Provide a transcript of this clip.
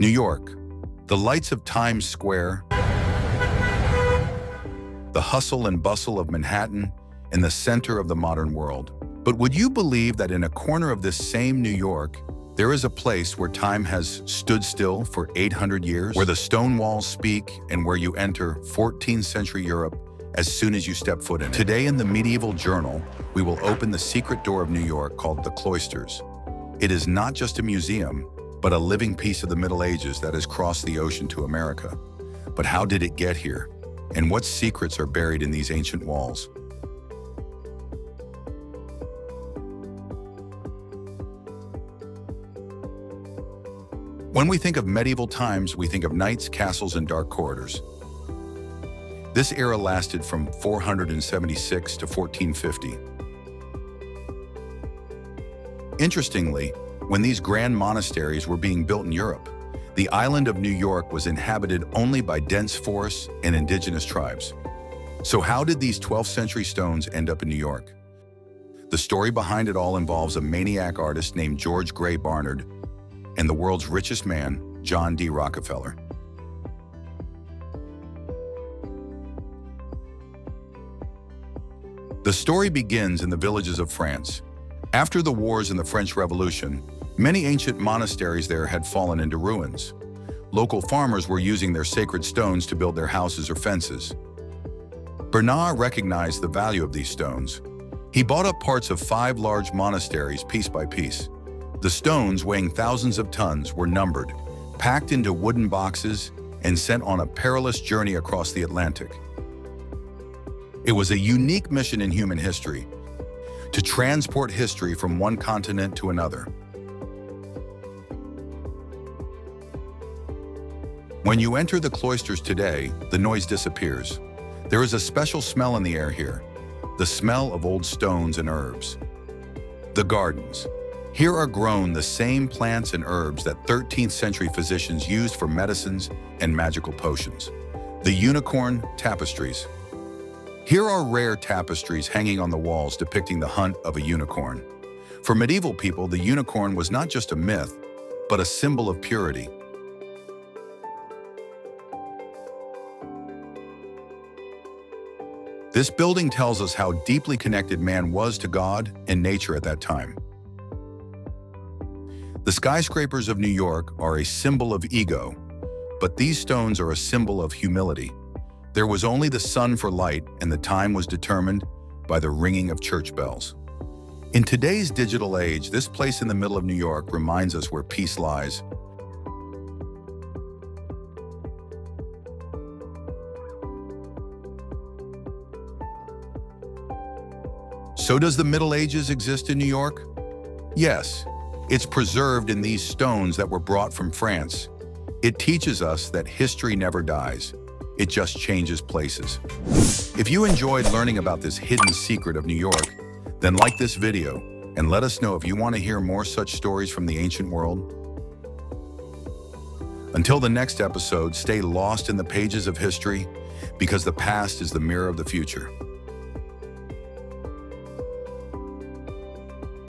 New York, the lights of Times Square, the hustle and bustle of Manhattan, in the center of the modern world. But would you believe that in a corner of this same New York, there is a place where time has stood still for 800 years, where the stone walls speak and where you enter 14th century Europe as soon as you step foot in it? Today in the Medieval Journal, we will open the secret door of New York called the Cloisters. It is not just a museum, but a living piece of the Middle Ages that has crossed the ocean to America. But how did it get here? And what secrets are buried in these ancient walls? When we think of medieval times, we think of knights, castles, and dark corridors. This era lasted from 476 to 1450. Interestingly, when these grand monasteries were being built in Europe, the island of New York was inhabited only by dense forests and indigenous tribes. So how did these 12th century stones end up in New York? The story behind it all involves a maniac artist named George Gray Barnard and the world's richest man, John D. Rockefeller. The story begins in the villages of France. After the wars and the French Revolution, many ancient monasteries there had fallen into ruins. Local farmers were using their sacred stones to build their houses or fences. Bernard recognized the value of these stones. He bought up parts of 5 large monasteries piece by piece. The stones, weighing thousands of tons, were numbered, packed into wooden boxes, and sent on a perilous journey across the Atlantic. It was a unique mission in human history, to transport history from one continent to another. When you enter the cloisters today, the noise disappears. There is a special smell in the air here, the smell of old stones and herbs. The gardens. Here are grown the same plants and herbs that 13th century physicians used for medicines and magical potions. The Unicorn Tapestries. Here are rare tapestries hanging on the walls depicting the hunt of a unicorn. For medieval people, the unicorn was not just a myth, but a symbol of purity. This building tells us how deeply connected man was to God and nature at that time. The skyscrapers of New York are a symbol of ego, but these stones are a symbol of humility. There was only the sun for light, and the time was determined by the ringing of church bells. In today's digital age, this place in the middle of New York reminds us where peace lies. So does the Middle Ages exist in New York? Yes. It's preserved in these stones that were brought from France. It teaches us that history never dies. It just changes places. If you enjoyed learning about this hidden secret of New York, then like this video and let us know if you want to hear more such stories from the ancient world. Until the next episode, stay lost in the pages of history because the past is the mirror of the future.